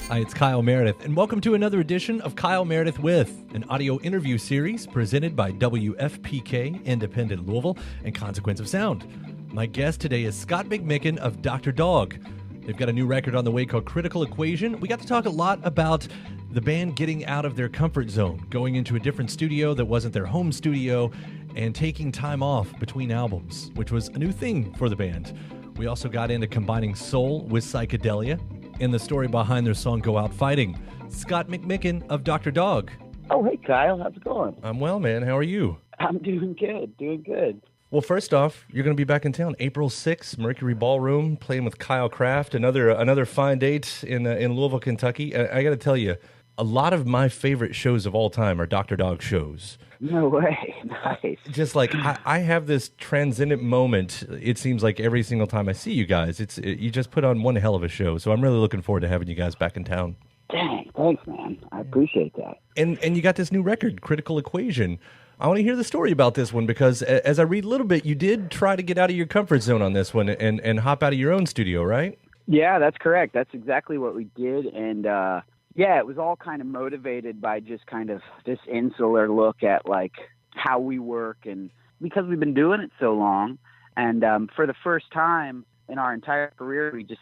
Hi, it's Kyle Meredith, and welcome to another edition of Kyle Meredith With, an audio interview series presented by WFPK, Independent Louisville, and Consequence of Sound. My guest today is Scott McMicken of Dr. Dog. They've got a new record on the way called Critical Equation. We got to talk a lot about the band getting out of their comfort zone, going into a different studio that wasn't their home studio, and taking time off between albums, which was a new thing for the band. We also got into combining soul with psychedelia, and the story behind their song Go Out Fighting. Scott McMicken of Dr. Dog. Oh, hey, Kyle. How's it going? I'm well, man. How are you? I'm doing good. Well, first off, you're going to be back in town April 6th, Mercury Ballroom, playing with Kyle Kraft, another fine date in Louisville, Kentucky. I got to tell you, a lot of my favorite shows of all time are Dr. Dog shows. No way. Nice. Just like I have this transcendent moment, it seems like every single time I see you guys. You just put on one hell of a show, so I'm really looking forward to having you guys back in town. Dang, thanks, man. I appreciate that. And you got this new record, Critical Equation. I want to hear the story about this one because as I read a little bit, you did try to get out of your comfort zone on this one and hop out of your own studio, right? Yeah, that's correct. That's exactly what we did. And yeah, it was all kind of motivated by just kind of this insular look at like how we work, and because we've been doing it so long. And for the first time in our entire career, we just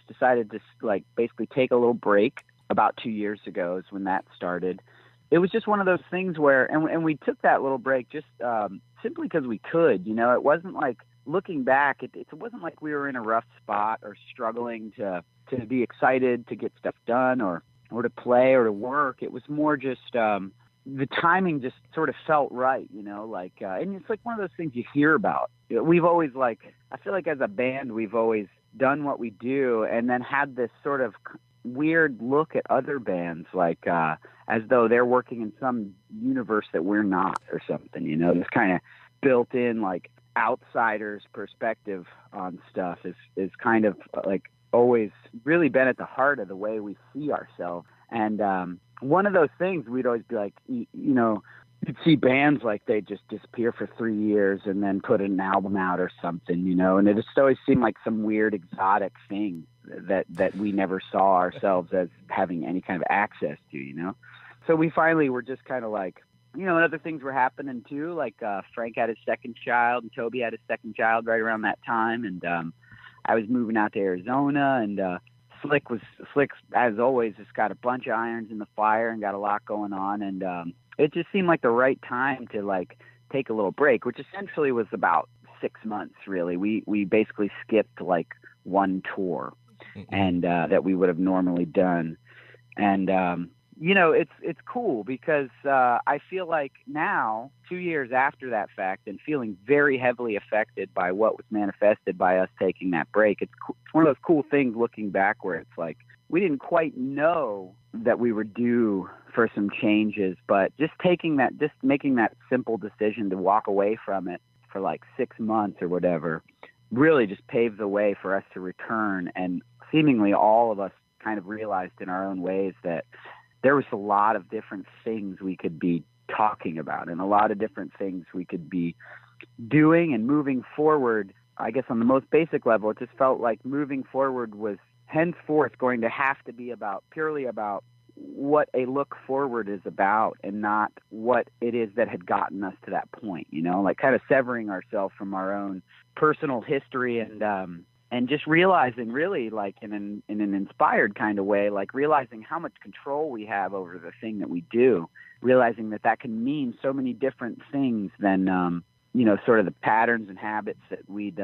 decided to like basically take a little break. About 2 years ago is when that started. It was just one of those things where, and we took that little break just simply because we could. You know, it wasn't like, looking back, it wasn't like we were in a rough spot or struggling to be excited to get stuff done or to play or to work. It was more just the timing just sort of felt right, you know, like, and it's like one of those things you hear about. We've always I feel like as a band, we've always done what we do and then had this sort of weird look at other bands, like as though they're working in some universe that we're not or something, you know, this kind of built in like outsider's perspective on stuff is kind of like always really been at the heart of the way we see ourselves. And one of those things we'd always be like, you know, you'd see bands like they just disappear for 3 years and then put an album out or something, you know, and it just always seemed like some weird exotic thing that we never saw ourselves as having any kind of access to, you know. So we finally were just kind of like, you know, and other things were happening too, like Frank had his second child and Toby had his second child right around that time, and I was moving out to Arizona, and Slick, as always, has got a bunch of irons in the fire and got a lot going on, and it just seemed like the right time to like take a little break, which essentially was about 6 months, really. We basically skipped like one tour, and that we would have normally done, and you know, it's cool because I feel like now, 2 years after that fact, and feeling very heavily affected by what was manifested by us taking that break, it's one of those cool things looking back where it's like we didn't quite know that we were due for some changes, but just making that simple decision to walk away from it for like 6 months or whatever really just paved the way for us to return. And seemingly all of us kind of realized in our own ways that there was a lot of different things we could be talking about and a lot of different things we could be doing and moving forward. I guess on the most basic level, it just felt like moving forward was henceforth going to have to be purely about what a look forward is about and not what it is that had gotten us to that point, you know, like kind of severing ourselves from our own personal history and just realizing really like in an inspired kind of way, like realizing how much control we have over the thing that we do, realizing that can mean so many different things than, you know, sort of the patterns and habits that we'd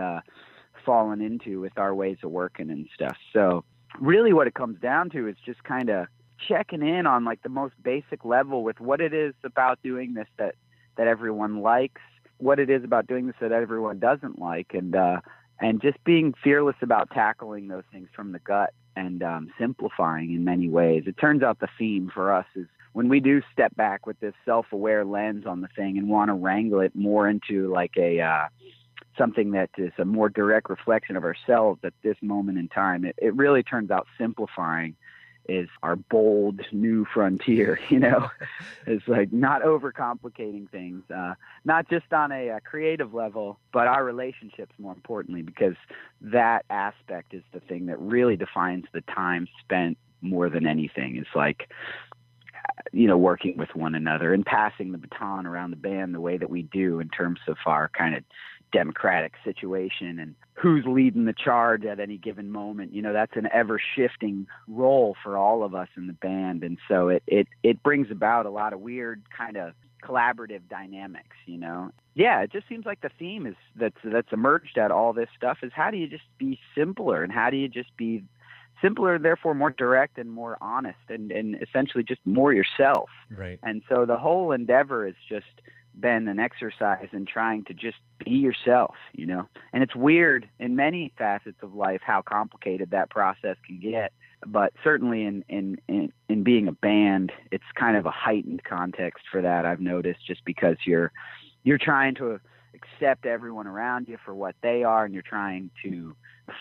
fallen into with our ways of working and stuff. So really what it comes down to is just kind of checking in on like the most basic level with what it is about doing this that everyone likes, what it is about doing this that everyone doesn't like, and just being fearless about tackling those things from the gut and simplifying in many ways. It turns out the theme for us is when we do step back with this self-aware lens on the thing and want to wrangle it more into like a something that is a more direct reflection of ourselves at this moment in time, it really turns out simplifying is our bold new frontier, you know. It's like not overcomplicating things, not just on a creative level, but our relationships more importantly, because that aspect is the thing that really defines the time spent more than anything. It's like, working with one another and passing the baton around the band the way that we do in terms of our kind of democratic situation and who's leading the charge at any given moment. That's an ever shifting role for all of us in the band. And so it brings about a lot of weird kind of collaborative dynamics, Yeah, it just seems like the theme is that's emerged out of all this stuff is how do you just be simpler, and how do you just be simpler, therefore more direct and more honest and essentially just more yourself. Right. And so the whole endeavor has just been an exercise in trying to just be yourself, And it's weird in many facets of life how complicated that process can get. But certainly in being a band, it's kind of a heightened context for that, I've noticed, just because you're trying to accept everyone around you for what they are, and you're trying to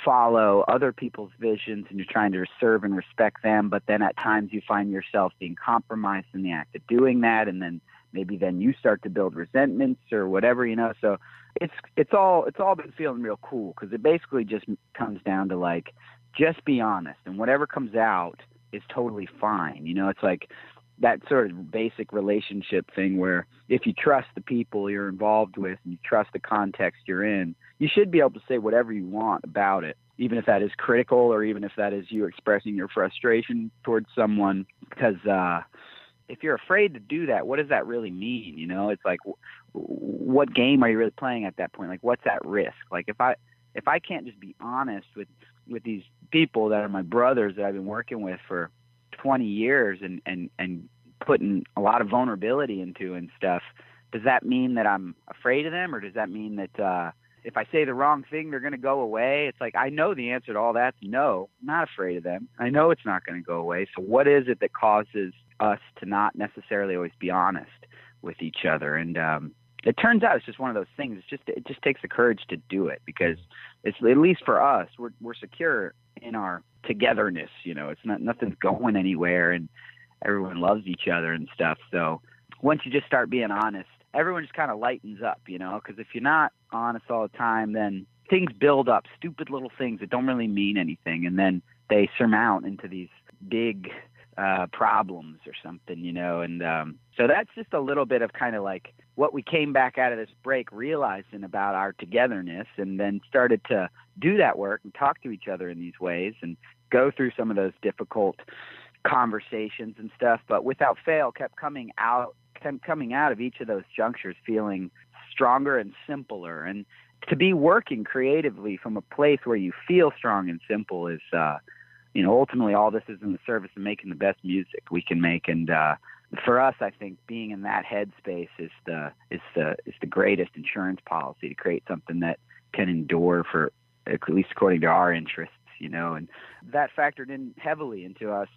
follow other people's visions, and you're trying to serve and respect them. But then at times you find yourself being compromised in the act of doing that, and then maybe you start to build resentments or whatever, So it's all been feeling real cool, because it basically just comes down to like, just be honest, and whatever comes out is totally fine. It's like that sort of basic relationship thing where if you trust the people you're involved with and you trust the context you're in, you should be able to say whatever you want about it, even if that is critical or even if that is you expressing your frustration towards someone. Because if you're afraid to do that, what does that really mean? It's like, what game are you really playing at that point? Like, what's at risk? Like, if I can't just be honest with these people that are my brothers that I've been working with for 20 years and putting a lot of vulnerability into and stuff, does that mean that I'm afraid of them? Or does that mean that if I say the wrong thing, they're going to go away? It's like, I know the answer to all that's no, I'm not afraid of them. I know it's not going to go away. So what is it that causes us to not necessarily always be honest with each other? And it turns out it's just one of those things. It just takes the courage to do it, because it's, at least for us, we're secure in our togetherness. It's nothing's going anywhere, and everyone loves each other and stuff. So once you just start being honest, everyone just kind of lightens up, because if you're not honest all the time, then things build up, stupid little things that don't really mean anything, and then they surmount into these big problems or something, and so that's just a little bit of kind of like what we came back out of this break realizing about our togetherness, and then started to do that work and talk to each other in these ways and go through some of those difficult conversations and stuff, but without fail kept coming out of each of those junctures feeling stronger and simpler. And to be working creatively from a place where you feel strong and simple is ultimately all this is in the service of making the best music we can make. And for us, I think being in that headspace is the greatest insurance policy to create something that can endure for, at least according to our interests, and that factored in heavily into us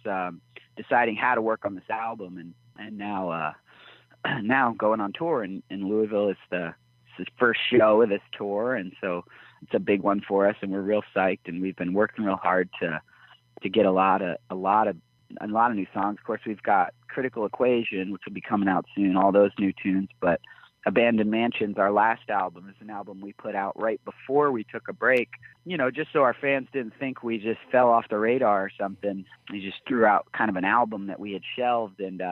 deciding how to work on this album. And now going on tour in Louisville is the first show of this tour, and so it's a big one for us, and we're real psyched, and we've been working real hard to get a lot of new songs. Of course, we've got Critical Equation, which will be coming out soon, all those new tunes, but Abandoned Mansions, our last album, is an album we put out right before we took a break, just so our fans didn't think we just fell off the radar or something. We just threw out kind of an album that we had shelved, and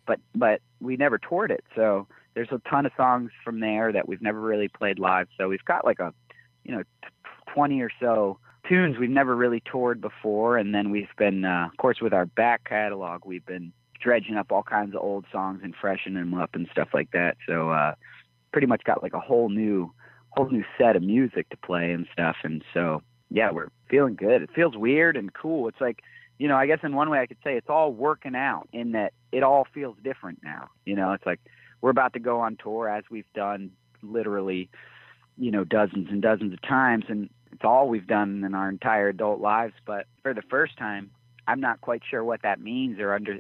but we never toured it. So there's a ton of songs from there that we've never really played live. So we've got like 20 or so tunes we've never really toured before. And then we've been, of course, with our back catalog, we've been dredging up all kinds of old songs and freshening them up and stuff like that. So pretty much got like a whole new set of music to play and stuff. And so, yeah, we're feeling good. It feels weird and cool. It's like, I guess in one way I could say it's all working out in that it all feels different now. It's like we're about to go on tour, as we've done literally, dozens and dozens of times. And it's all we've done in our entire adult lives. But for the first time, I'm not quite sure what that means,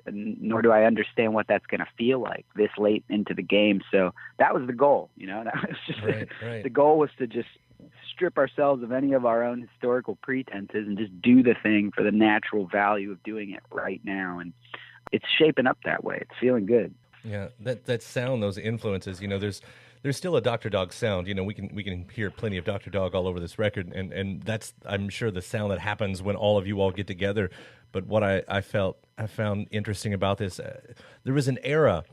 nor do I understand what that's going to feel like this late into the game. So that was the goal. That was just right. The goal was to just strip ourselves of any of our own historical pretenses and just do the thing for the natural value of doing it right now. And it's shaping up that way. It's feeling good. Yeah, that sound, those influences, there's there's still a Dr. Dog sound. We can hear plenty of Dr. Dog all over this record, and that's, I'm sure, the sound that happens when all of you all get together. But what I found interesting about this, there was an era,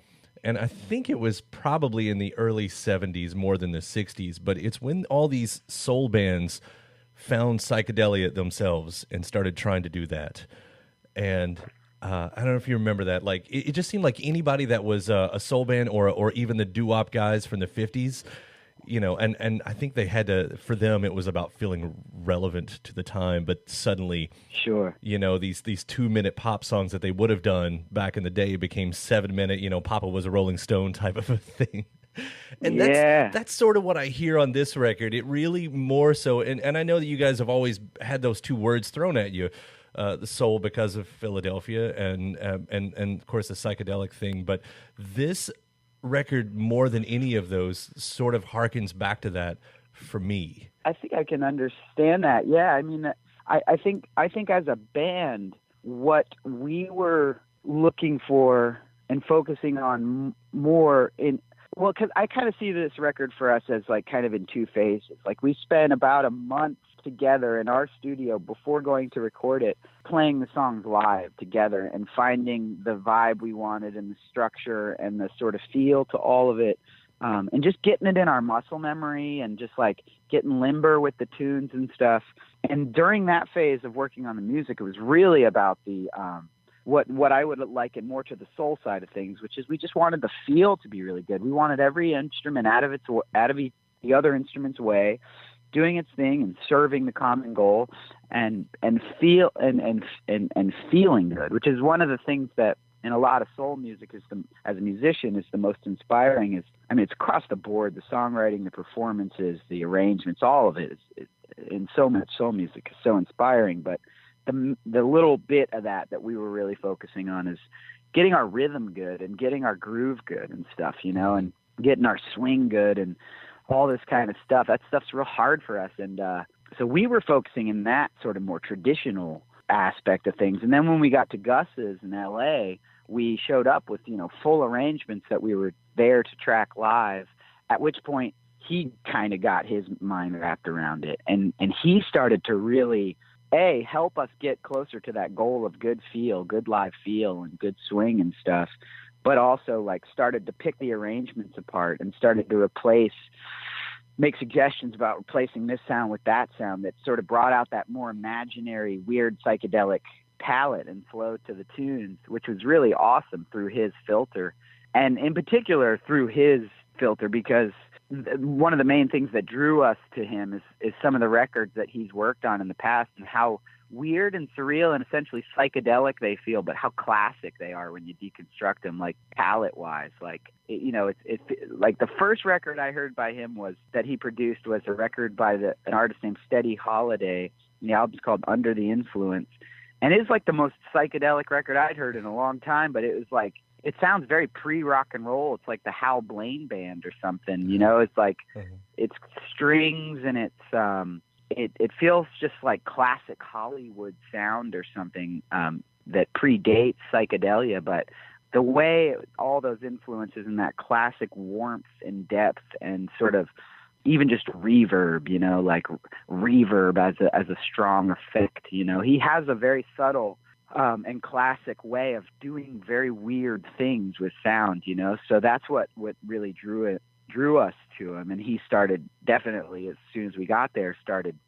and I think it was probably in the early 70s more than the 60s, but it's when all these soul bands found psychedelia themselves and started trying to do that. And I don't know if you remember that. Like, it just seemed like anybody that was a soul band or even the doo-wop guys from the 50s, and I think they had to, for them, it was about feeling relevant to the time, but suddenly, sure, these 2-minute pop songs that they would have done back in the day became 7-minute, Papa was a Rolling Stone type of a thing. And that's sort of what I hear on this record. It really more so, and I know that you guys have always had those two words thrown at you, the soul because of Philadelphia and of course the psychedelic thing, but this record, more than any of those, sort of harkens back to that for me. I think I can understand that. Yeah, I mean, I think as a band, what we were looking for and focusing on more because I kind of see this record for us as like kind of in two phases. Like, we spent about a month together in our studio before going to record it, playing the songs live together and finding the vibe we wanted and the structure and the sort of feel to all of it, and just getting it in our muscle memory and just like getting limber with the tunes and stuff. And during that phase of working on the music, it was really about the what I would liken more to the soul side of things, which is we just wanted the feel to be really good. We wanted every instrument out of the other instrument's way, doing its thing and serving the common goal, and feeling good, which is one of the things that in a lot of soul music as a musician is the most inspiring. It's across the board, the songwriting, the performances, the arrangements, all of it is in so much soul music is so inspiring. But the little bit of that we were really focusing on is getting our rhythm good and getting our groove good and stuff, and getting our swing good and all this kind of stuff. That stuff's real hard for us. And so we were focusing in that sort of more traditional aspect of things. And then when we got to Gus's in LA, we showed up with, full arrangements that we were there to track live, at which point he kind of got his mind wrapped around it. And he started to really, help us get closer to that goal of good live feel and good swing and stuff, but also like started to pick the arrangements apart and started to make suggestions about replacing this sound with that sound that sort of brought out that more imaginary, weird psychedelic palette and flow to the tunes, which was really awesome through his filter. And in particular through his filter, because one of the main things that drew us to him is some of the records that he's worked on in the past and how weird and surreal and essentially psychedelic they feel, but how classic they are when you deconstruct them, like palette wise. Like, it's like the first record I heard by him that he produced was a record by an artist named Steady Holiday. And the album's called Under the Influence. And it's like the most psychedelic record I'd heard in a long time, but it was like, it sounds very pre-rock and roll. It's like the Hal Blaine band or something, it's like, it's strings and it feels just like classic Hollywood sound or something that predates psychedelia. But the way all those influences and that classic warmth and depth and sort of even just reverb, like reverb as a strong effect, he has a very subtle and classic way of doing very weird things with sound, so that's what really drew us to him. And he started, definitely as soon as we got there, started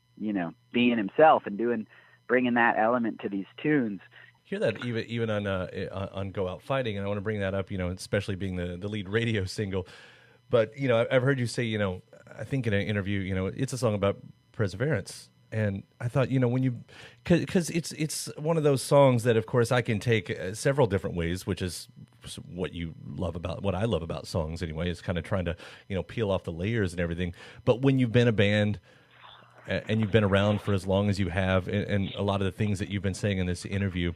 being himself and bringing that element to these tunes. Hear that even on Go Out Fighting, and I want to bring that up, especially being the lead radio single. But I've heard you say, I think in an interview, it's a song about perseverance. And I thought, because it's one of those songs that, of course, I can take several different ways, which is what I love about songs anyway, is kind of trying to, peel off the layers and everything. But when you've been a band and you've been around for as long as you have, and a lot of the things that you've been saying in this interview,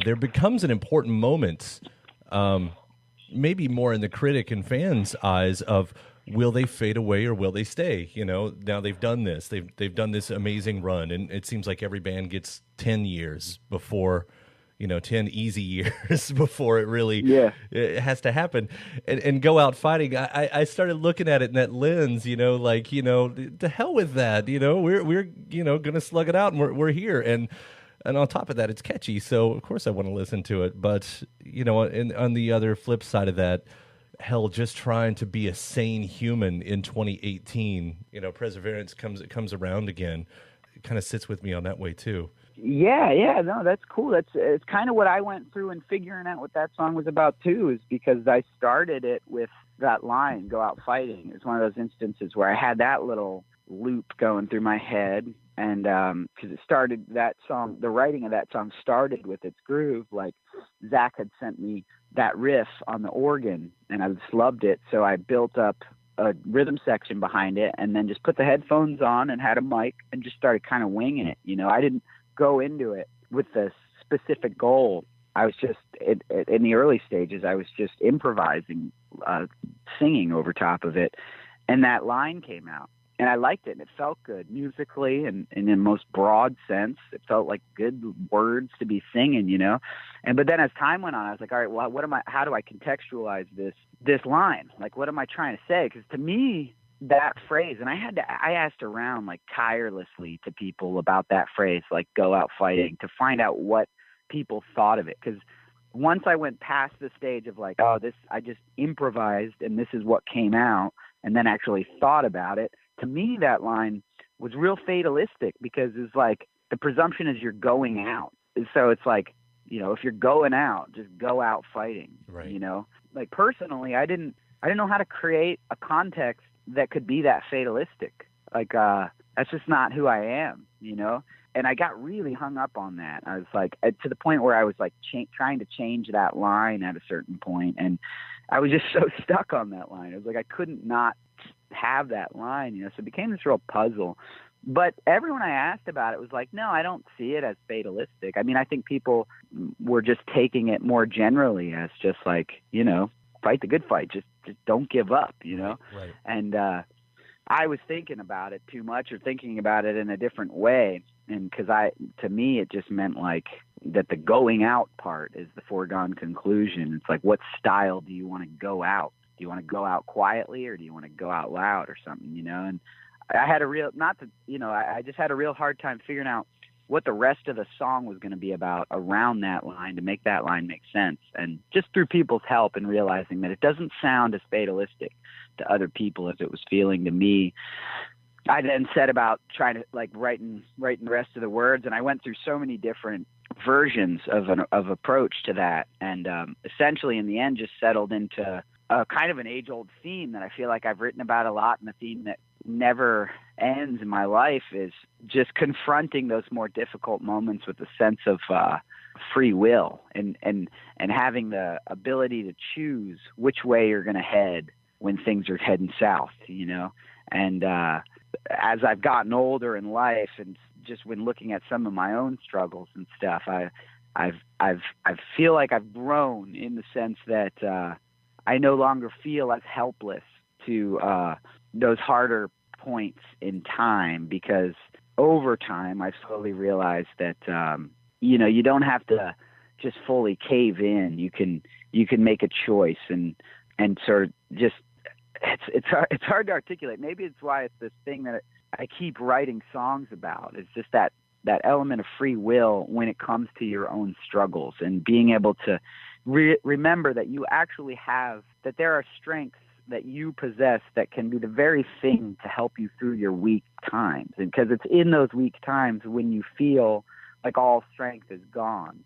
there becomes an important moment, maybe more in the critic and fans' eyes of, will they fade away or will they stay? Now they've done this. They've done this amazing run, and it seems like every band gets 10 years before, 10 easy years before it really Yeah. it has to happen and go out fighting. I started looking at it in that lens, to hell with that. We're going to slug it out, and we're here. And on top of that, it's catchy. So of course I want to listen to it. But, on the other flip side of that, hell, just trying to be a sane human in 2018, perseverance comes around again. It kind of sits with me on that way too. Yeah, no, that's cool. It's kind of what I went through in figuring out what that song was about too, is because I started it with that line, "Go out fighting." It's one of those instances where I had that little loop going through my head, and because it started, that song, the writing of that song started with its groove. Like Zach had sent me that riff on the organ, and I just loved it, so I built up a rhythm section behind it, and then just put the headphones on and had a mic and just started kind of winging it. I didn't go into it with a specific goal. I was just in the early stages, I was just improvising, singing over top of it, and that line came out, and I liked it, and it felt good musically, and in the most broad sense, it felt like good words to be singing, but then as time went on, I was like, all right, well, how do I contextualize this line? Like, what am I trying to say? Because to me, that phrase, and I asked around like tirelessly to people about that phrase, like "go out fighting," to find out what people thought of it. Because once I went past the stage of like, I just improvised and this is what came out, and then actually thought about it, to me that line was real fatalistic, because it's like the presumption is you're going out. So it's like, if you're going out, just go out fighting. Right. Like personally, I didn't know how to create a context that could be that fatalistic. Like, that's just not who I am, And I got really hung up on that. I was like, to the point where I was like trying to change that line at a certain point, and I was just so stuck on that line. It was like I couldn't not have that line, So it became this real puzzle. But everyone I asked about it was like, no, I don't see it as fatalistic. I mean, I think people were just taking it more generally as just like, fight the good fight. Just don't give up, Right. And I was thinking about it too much, or thinking about it in a different way. And to me, it just meant like that the going out part is the foregone conclusion. It's like, what style do you want to go out? Do you want to go out quietly, or do you want to go out loud or something, And I had I just had a real hard time figuring out what the rest of the song was going to be about around that line to make that line make sense. And just through people's help and realizing that it doesn't sound as fatalistic to other people as it was feeling to me, I then set about trying to like writing the rest of the words. And I went through so many different versions of approach to that. And essentially in the end just settled into a kind of an age-old theme that I feel like I've written about a lot, and a theme that never ends in my life is just confronting those more difficult moments with a sense of free will and having the ability to choose which way you're going to head when things are heading south, And as I've gotten older in life, and just when looking at some of my own struggles and stuff, I feel like I've grown in the sense that I no longer feel as helpless to those harder points in time, because over time I've slowly realized that you don't have to just fully cave in. You can make a choice and sort of just it's hard to articulate. Maybe it's why it's this thing that I keep writing songs about. It's just that element of free will when it comes to your own struggles, and being able to remember that you actually have, that there are strengths that you possess that can be the very thing to help you through your weak times. And because it's in those weak times when you feel like all strength is gone.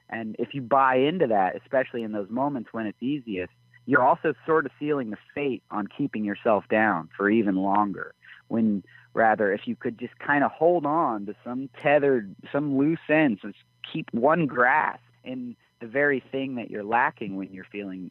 And if you buy into that, especially in those moments when it's easiest, you're also sort of sealing the fate on keeping yourself down for even longer. When rather, if you could just kind of hold on to some loose ends, and keep one grasp in the very thing that you're lacking when you're feeling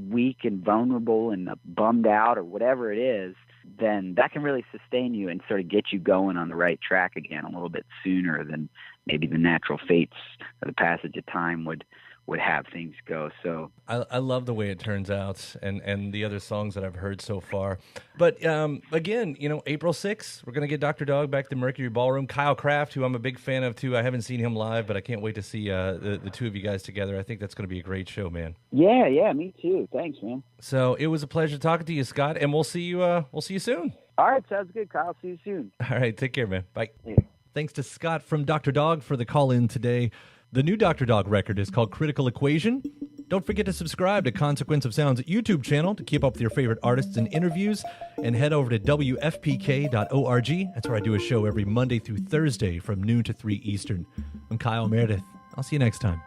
weak and vulnerable and bummed out or whatever it is, then that can really sustain you and sort of get you going on the right track again a little bit sooner than maybe the natural fates or the passage of time would would have things go. So I love the way it turns out and the other songs that I've heard so far. But again, April 6th, we're going to get Dr. Dog back to Mercury Ballroom. Kyle Kraft, who I'm a big fan of too. I haven't seen him live, but I can't wait to see the two of you guys together. I think that's going to be a great show, man. Yeah, me too. Thanks, man. So it was a pleasure talking to you, Scott, and we'll see you soon. All right, sounds good, Kyle. See you soon. All right, take care, man. Bye. Yeah. Thanks to Scott from Dr. Dog for the call-in today. The new Dr. Dog record is called Critical Equation. Don't forget to subscribe to Consequence of Sound's YouTube channel to keep up with your favorite artists and interviews, and head over to WFPK.org. That's where I do a show every Monday through Thursday from noon to 3 Eastern. I'm Kyle Meredith. I'll see you next time.